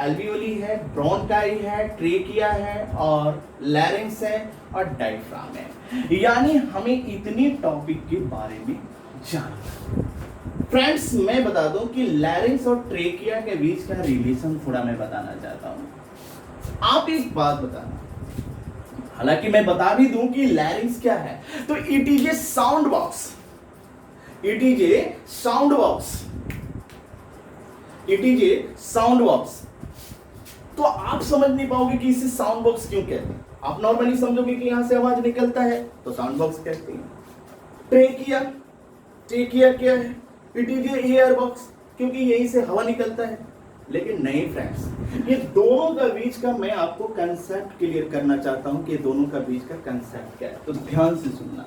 Speaker 1: एल्वियोली है, ब्रोंकाई है, ट्रेकिया है और लैरिंक्स है और डायफ्राम है। यानी हमें इतनी टॉपिक के बारे में जानना। फ्रेंड्स मैं बता दूं कि लैरिंक्स और ट्रेकिया के बीच का रिलेशन थोड़ा मैं बताना चाहता हूं। आप एक बात बताना, हालांकि मैं बता भी दूं कि लैरिंक्स क्या है, तो it is a sound box, it is a sound box, it is a sound box. तो आप समझ नहीं पाओगे कि इसे साउंड बॉक्स क्यों कहते हैं। आप नॉर्मली समझोगे कि यहां से आवाज निकलता है तो साउंड बॉक्स कहते हैं। ट्रेकिया, ट्रेकिया क्या है? It is a air box, क्योंकि यहीं से हवा निकलता है। लेकिन नहीं फ्रेंड्स, ये दोनों का बीच का मैं आपको कंसेप्ट क्लियर करना चाहता हूं कि दोनों का बीच का कंसेप्ट क्या है। तो ध्यान से सुनना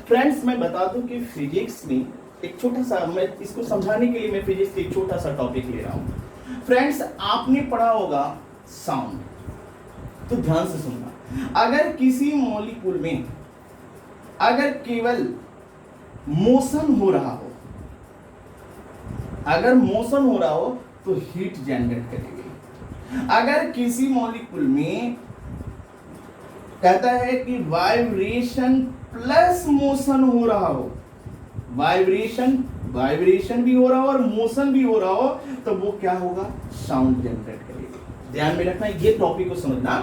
Speaker 1: फ्रेंड्स। मैं बता दूं कि फिजिक्स में एक छोटा सा, मैं इसको समझाने के लिए मैं फिजिक्स का एक छोटा सा टॉपिक ले रहा हूं। फ्रेंड्स आपने पढ़ा होगा साउंड, तो ध्यान से सुनना। अगर किसी मॉलिक्यूल में अगर केवल मोशन हो रहा हो, अगर मोशन हो रहा हो तो हीट जनरेट करेगी। अगर किसी मॉलिक्यूल में कहता है कि वाइब्रेशन प्लस मोशन हो रहा हो, वाइब्रेशन भी हो रहा हो और मोशन भी हो रहा हो, तो वो क्या होगा? साउंड जनरेट करेगी। ध्यान में रखना, ये टॉपिक को समझना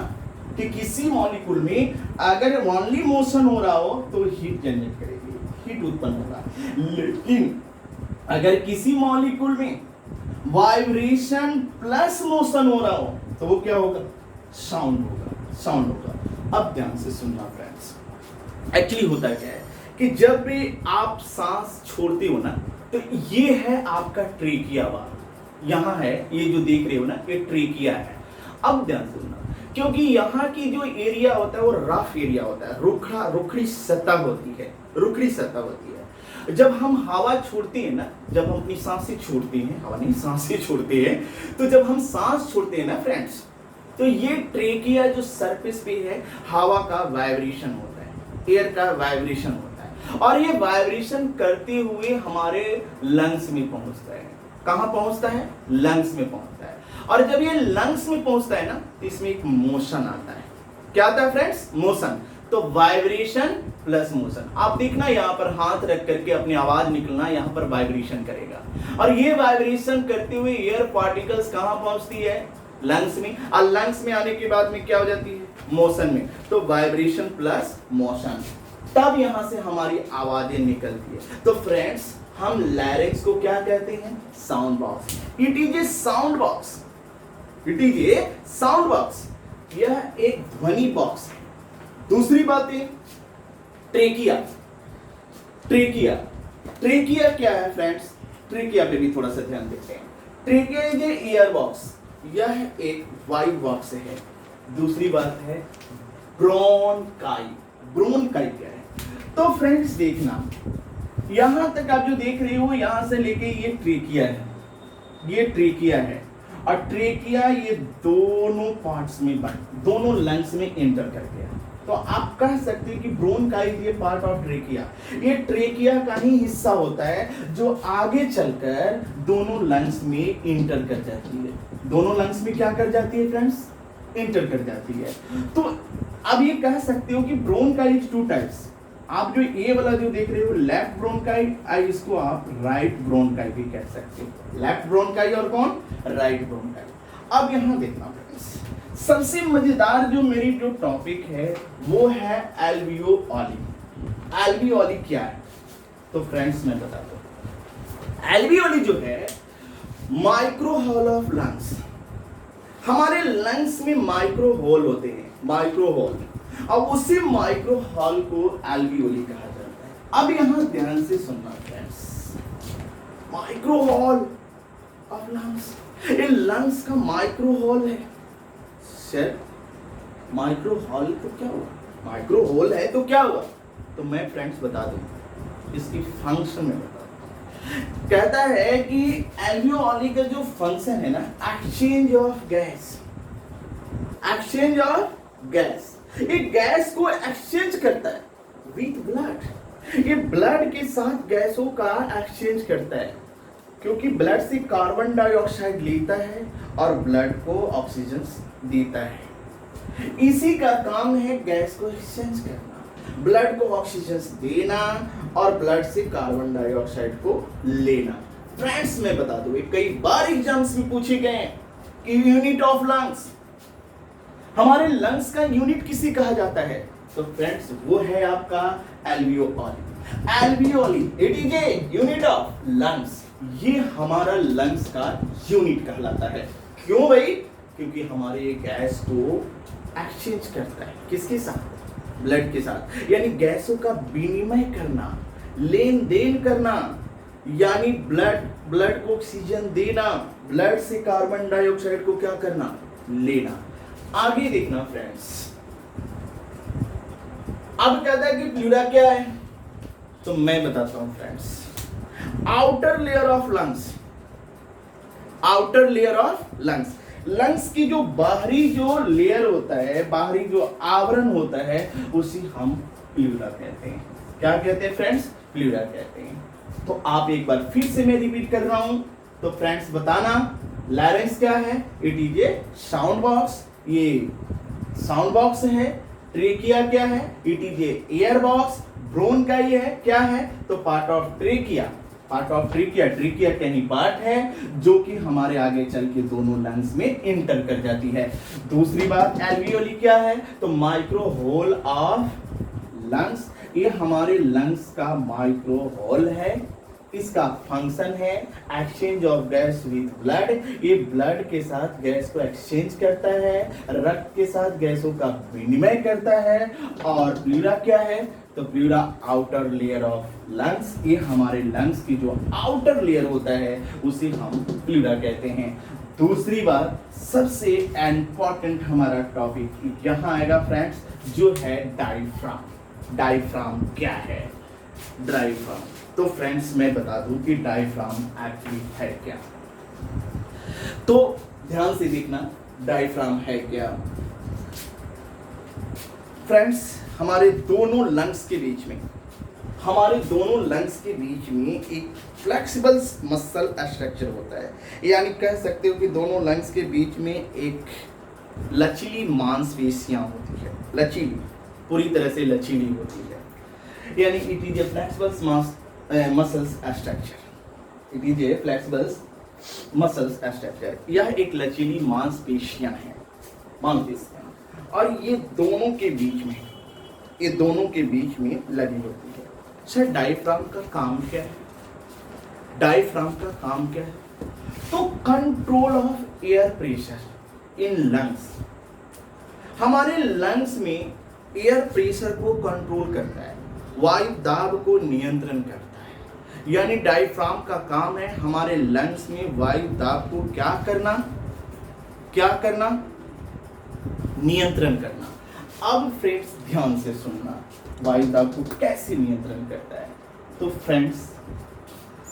Speaker 1: कि किसी मॉलिक्यूल में अगर ओनली मोशन हो रहा हो तो हीट जनरेट करेगी, हीट उत्पन्न होगा। लेकिन अगर किसी मॉलिक्यूल में वाइब्रेशन प्लस मोशन हो रहा हो तो वो क्या होगा? साउंड होगा, साउंड होगा। अब ध्यान से सुनना फ्रेंड्स, एक्चुअली होता क्या है कि जब भी आप सांस छोड़ते हो ना, तो ये है आपका ट्रेकिया वाल, यहाँ है, ये जो देख रहे हो ना, ये ट्रेकिया है। अब ध्यान सुनना, क्योंकि यहाँ की जो एरिया होता है वो रफ एरिया होता है, रुखड़ी सतह होती है, रुखड़ी सतह होती है। जब हम हवा छोड़ते हैं ना, जब हम अपनी सांसें छोड़ते हैं, हवा नहीं सांसें छोड़ते हैं, तो जब हम सांस छोड़ते हैं ना फ्रेंड्स, तो ये ट्रेकिया जो सरफेस पे है, हवा का वाइब्रेशन होता है, एयर का वाइब्रेशन होता है, और ये वाइब्रेशन करते हुए हमारे लंग्स में पहुंचता है। कहां पहुंचता है? लंग्स में पहुंचता है। और जब ये लंग्स में पहुंचता है ना, तो इसमें एक मोशन आता है। क्या आता है फ्रेंड्स? मोशन। तो वाइब्रेशन प्लस मोशन। आप देखना यहाँ पर हाथ रख करके अपनी आवाज निकलना, यहाँ पर वाइब्रेशन करेगा, और ये वाइब्रेशन करते हुए एयर पार्टिकल्स कहाँ पहुंचती है? लंग्स में। और लंग्स में आने के बाद में क्या हो जाती है? मोशन में। तो वाइब्रेशन प्लस मोशन, तब यहां से हमारी आवाजें निकलती है। तो फ्रेंड्स हम लैरिंक्स को क्या कहते हैं? Sound box. It is a sound box, it is a sound box. यह एक ध्वनि बॉक्स है। दूसरी बात है ट्रेकिया। ट्रेकिया, ट्रेकिया क्या है फ्रेंड्स? ट्रेकिया पे भी थोड़ा सा ध्यान देते हैं। Trachea is a air box, यह एक वायु बॉक्स है। दूसरी बात है ब्रोंकाई। ब्रोंकाई क्या है? तो फ्रेंड्स देखना, यहां तक आप जो देख रहे हो, यहां से लेके ये ट्रेकिया है, ये ट्रेकिया है, और ट्रेकिया ये दोनों पार्ट्स में दोनों लंग्स में एंटर कर गया। तो आप कह सकते हैं कि ब्रोंकाई ये पार्ट ऑफ ट्रेकिया, ये ट्रेकिया का ही हिस्सा होता है जो आगे चलकर दोनों लंग्स में इंटर कर जाती है। दोनों लंग्स में क्या कर जाती है फ्रेंड्स? इंटर कर जाती है। तो अब ये कह सकते हो कि ब्रोंकाई टू टाइप्स। आप जो ये वाला जो देख रहे हो लेफ्ट ब्रोंकाई, इसको आप राइट ब्रोंकाई भी कह सकते हो। लेफ्ट ब्रोंकाई और कौन? Right bronchi. अब यहां देखना फ्रेंड्स, सबसे मजेदार जो मेरी जो टॉपिक है वो है एल्वियोली। एल्वियोली क्या है? तो फ्रेंड्स मैं बताता हूं, एल्वियोली जो है माइक्रो होल ऑफ लंग्स। हमारे लंग्स में माइक्रो होल होते हैं, माइक्रो होल। अब उसी माइक्रो होल को एल्वियोली कहा जाता है। अब यहां ध्यान से सुनना friends, micro hole of lungs, ये लंग्स का माइक्रो होल है। सर माइक्रो होल तो क्या हुआ? माइक्रो होल है तो क्या हुआ? तो मैं फ्रेंड्स बता दूं, इसकी फंक्शन में बता दूं। कहता है कि एल्वियोली का जो फंक्शन है ना, exchange of gas, exchange of gas, ये गैस को एक्सचेंज करता है विथ ब्लड, ये ब्लड के साथ गैसों का एक्सचेंज करता है, क्योंकि ब्लड से कार्बन डाइऑक्साइड लेता है और ब्लड को ऑक्सीजन देता है। इसी का काम है गैस को एक्सचेंज करना, ब्लड को ऑक्सीजन देना और ब्लड से कार्बन डाइऑक्साइड को लेना। फ्रेंड्स मैं बता दूं, कई बार एग्जाम्स में पूछे गए हैं कि यूनिट ऑफ लंग्स, हमारे लंग्स का यूनिट किसी कहा जाता है, तो फ्रेंड्स वो है आपका alveoli. Alveoli it is a unit of lungs, ये हमारा लंग्स का यूनिट कहलाता है। क्यों भाई? क्योंकि हमारे गैस को एक्सचेंज करता है, किसके साथ? ब्लड के साथ, यानी गैसों का विनिमय करना, लेन देन करना, यानी ब्लड को ऑक्सीजन देना, ब्लड से कार्बन डाइऑक्साइड को क्या करना? लेना। आगे देखना फ्रेंड्स, अब कहता है कि प्लूरा क्या है, तो मैं बताता हूं friends, outer layer of lungs, outer layer of lungs, lungs की जो बाहरी जो लेयर होता है, बाहरी जो आवरण होता है, उसी हम प्लूरा कहते हैं। क्या कहते हैं फ्रेंड्स? प्लूरा कहते हैं। तो आप एक बार फिर से मैं रिपीट कर रहा हूं, तो फ्रेंड्स बताना, लैरिंक्स क्या है? It is a sound box, ये साउंड बॉक्स है। ट्रेकिया क्या है? It is a air box. ब्रोन का ये है, क्या है? तो part of trachea, part of trachea, trachea कहीं पार्ट है जो कि हमारे आगे चल के दोनों लंग्स में इंटर कर जाती है। दूसरी बात, एल्वियोली क्या है? तो माइक्रो होल ऑफ लंग्स, ये हमारे लंग्स का माइक्रो होल है। इसका फंक्शन है exchange of gas with blood, ये ब्लड के साथ गैस को एक्सचेंज करता है, रक्त के साथ गैसों का विनिमय करता है। और प्लूरा क्या है? तो pleura outer layer of lungs, ये हमारे लंग्स की जो आउटर लेयर होता है उसे हम प्लूरा कहते हैं। दूसरी बात, सबसे इंपॉर्टेंट हमारा टॉपिक यहां आएगा फ्रेंड्स, जो है डायफ्राम। डायफ्राम क्या है? डायफ्राम, तो फ्रेंड्स मैं बता दूं कि डायफ्राम एक्चुअली है क्या। तो ध्यान से देखना, डायफ्राम है क्या। फ्रेंड्स हमारे दोनों लंग्स के बीच में, हमारे दोनों लंग्स के बीच में एक फ्लेक्सिबल मसल स्ट्रक्चर होता है, यानी कह सकते हो कि दोनों लंग्स के बीच में एक लचीली मांसपेशियां होती है, लचीली, पूरी तरह से लचीली होती है, यानी it is A flexible muscles structure, it is A flexible muscles structure. यह एक लचीली मांसपेशियां हैं, मांसपेशियां, और ये दोनों के बीच में, ये दोनों के बीच में लगी होती है। सर डायफ्राम का काम क्या है? डायफ्राम का काम क्या है? तो control of air pressure in lungs, हमारे लंग्स में एयर प्रेशर को कंट्रोल करता है, वायु दाब को नियंत्रण करता है। यानी डायफ्राम का काम है हमारे लंग्स में वायु दाब को क्या करना, क्या करना? नियंत्रण करना। अब फ्रेंड्स ध्यान से सुनना, वायु दाब को कैसे नियंत्रण करता है। तो फ्रेंड्स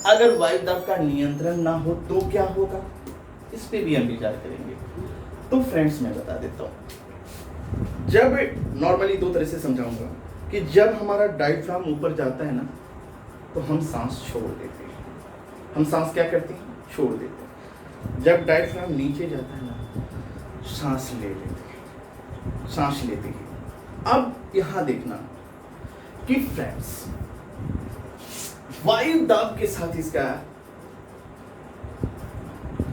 Speaker 1: अगर वायु दाब का नियंत्रण ना हो तो क्या होगा, इस पे भी हम विचार करेंगे। तो फ्रेंड्स मैं बता देता हूं, जब नॉर्मली दो तरह से समझाऊंगा कि जब हमारा डायफ्राम ऊपर जाता है ना, तो हम सांस छोड़ देते हैं। हम सांस क्या करते हैं? छोड़ देते हैं। जब डायफ्राम नीचे जाता है ना, सांस ले लेते हैं, सांस लेते हैं। अब यहां देखना कि फ्रेंड्स वायु दाब के साथ इसका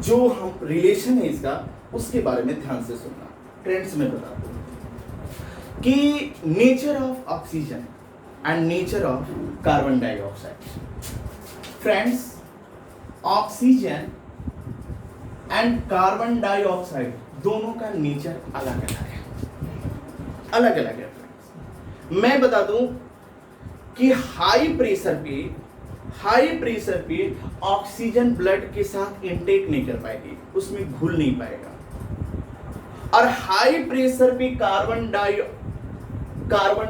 Speaker 1: जो हम रिलेशन है इसका, उसके बारे में ध्यान से सुनना। फ्रेंड्स मैं बता दूं कि nature of oxygen and nature of carbon dioxide. Friends oxygen and carbon dioxide दोनों का नेचर अलग अलग है, अलग अलग है। फ्रेंड्स मैं बता दूं कि हाई प्रेशर पे ऑक्सीजन ब्लड के साथ इनटेक नहीं कर पाएगी, उसमें घुल नहीं पाएगा। और हाई प्रेशर पे कार्बन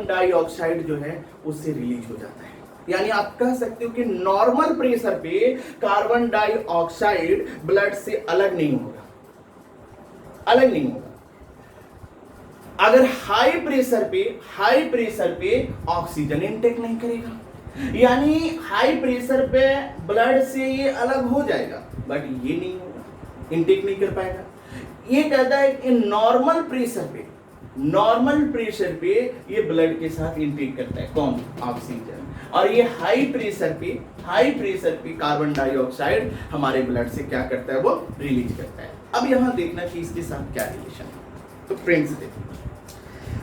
Speaker 1: डाइऑक्साइड जो है उससे रिलीज हो जाता है। यानी आप कह सकते हो कि नॉर्मल प्रेशर पे कार्बन डाइऑक्साइड ब्लड से अलग नहीं होगा, अलग नहीं होगा। अगर हाई प्रेशर पे ऑक्सीजन इनटेक नहीं करेगा, यानी हाई प्रेशर पे ब्लड से ये अलग हो जाएगा, बट ये नहीं होगा, इनटेक नहीं कर पाएगा। ये कहता है कि नॉर्मल प्रेशर पे ये ब्लड के साथ इनटेक करता है, कौन? ऑक्सीजन। और ये हाई प्रेशर पे कार्बन डाइऑक्साइड हमारे ब्लड से क्या करता है? वो रिलीज करता है। अब यहां देखना कि इसके साथ क्या रिलेशन है। तो फ्रेंड्स देखो,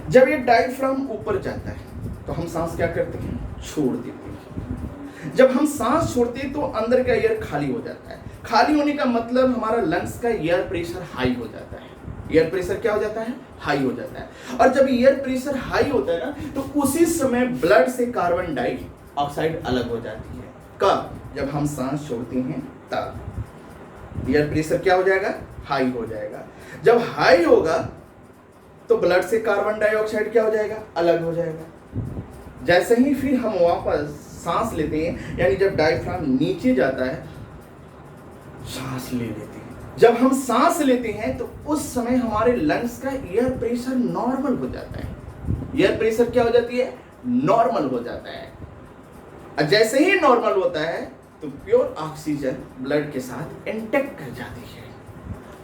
Speaker 1: जब ये डायफ्राम ऊपर जाता है तो हम सांस क्या करते हैं? छोड़ देते हैं। जब हम सांस छोड़ते हैं तो अंदर का एयर खाली हो जाता है। खाली होने का मतलब हमारा लंग्स का एयर प्रेशर हाई हो जाता है। एयर प्रेशर क्या हो जाता है? हाई हो जाता है। और जब एयर प्रेशर हाई होता है ना, तो उसी समय ब्लड से कार्बन डाइऑक्साइड अलग हो जाती है। कब? जब हम सांस छोड़ते हैं तब एयर प्रेशर क्या हो जाएगा? हाई हो जाएगा। जब हाई होगा तो ब्लड से कार्बन डाइऑक्साइड क्या हो जाएगा? अलग हो जाएगा। जैसे ही फिर हम वापस सांस लेते हैं, यानी जब डायफ्राम नीचे जाता है, सांस ले लेते हैं। जब हम सांस लेते हैं तो उस समय हमारे लंग्स का एयर प्रेशर नॉर्मल हो जाता है। एयर प्रेशर क्या हो जाती है? नॉर्मल हो जाता है। और जैसे ही नॉर्मल होता है तो प्योर ऑक्सीजन ब्लड के साथ इंटेक्ट कर जाती है।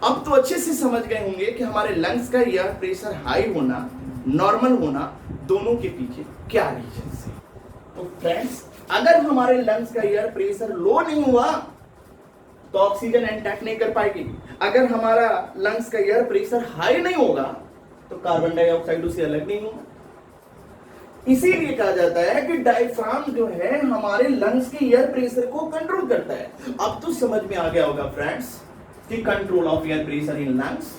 Speaker 1: अब तो अच्छे से समझ गए होंगे कि हमारे लंग्स का एयर प्रेशर हाई होना, नॉर्मल होना, दोनों के पीछे क्या रीजन है। तो फ्रेंड्स, अगर हमारे लंग्स का एयर प्रेशर लो नहीं हुआ तो ऑक्सीजन इंटेक्ट नहीं कर पाएगी। अगर हमारा लंग्स का एयर प्रेशर हाई नहीं होगा तो कार्बन डाइऑक्साइड उससे अलग नहीं होगा। इसीलिए कहा जाता है कि डायफ्राम जो है हमारे लंग्स के एयर प्रेशर को कंट्रोल करता है। अब तो समझ में आ गया होगा फ्रेंड्स कि control of air pressure in lungs,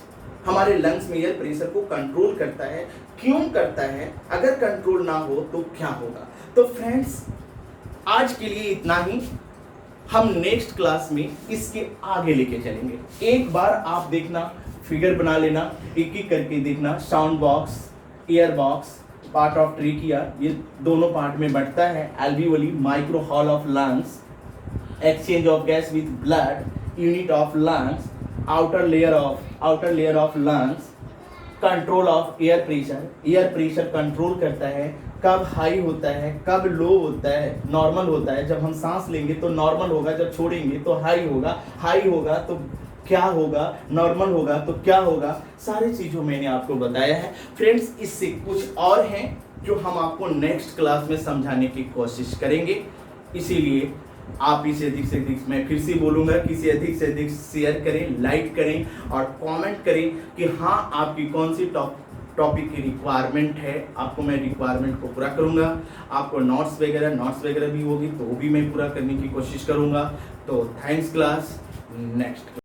Speaker 1: हमारे लंग्स में एयर प्रेशर को कंट्रोल करता है। क्यों करता है? अगर कंट्रोल ना हो तो क्या होगा? तो फ्रेंड्स, आज के लिए इतना ही। हम नेक्स्ट क्लास में इसके आगे लेके चलेंगे। एक बार आप देखना, फिगर बना लेना, एक एक करके देखना। Sound box, year box, part of trachea, ये दोनों पार्ट में बढ़ता है। Alveoli, micro hall of lungs, exchange of gas with blood, unit of lungs, outer layer of lungs, control of air pressure. Air pressure control करता है, कब हाई होता है, कब लो होता है, नॉर्मल होता है। जब हम सांस लेंगे तो नॉर्मल होगा, जब छोड़ेंगे तो हाई होगा। हाई होगा तो क्या होगा, नॉर्मल होगा तो क्या होगा, सारी चीज़ों मैंने आपको बताया है। फ्रेंड्स, इससे कुछ और हैं जो हम आपको नेक्स्ट क्लास में समझाने की कोशिश करेंगे। इसीलिए आप इसे अधिक से अधिक, मैं फिर से बोलूँगा कि इसे अधिक से अधिक शेयर करें, लाइक करें और कमेंट करें कि हाँ, आपकी कौन सी टॉपिक की रिक्वायरमेंट है। आपको मैं रिक्वायरमेंट को पूरा करूँगा। आपको नोट्स वगैरह भी होगी तो वो भी मैं पूरा करने की कोशिश करूँगा। तो थैंक्स क्लास, नेक्स्ट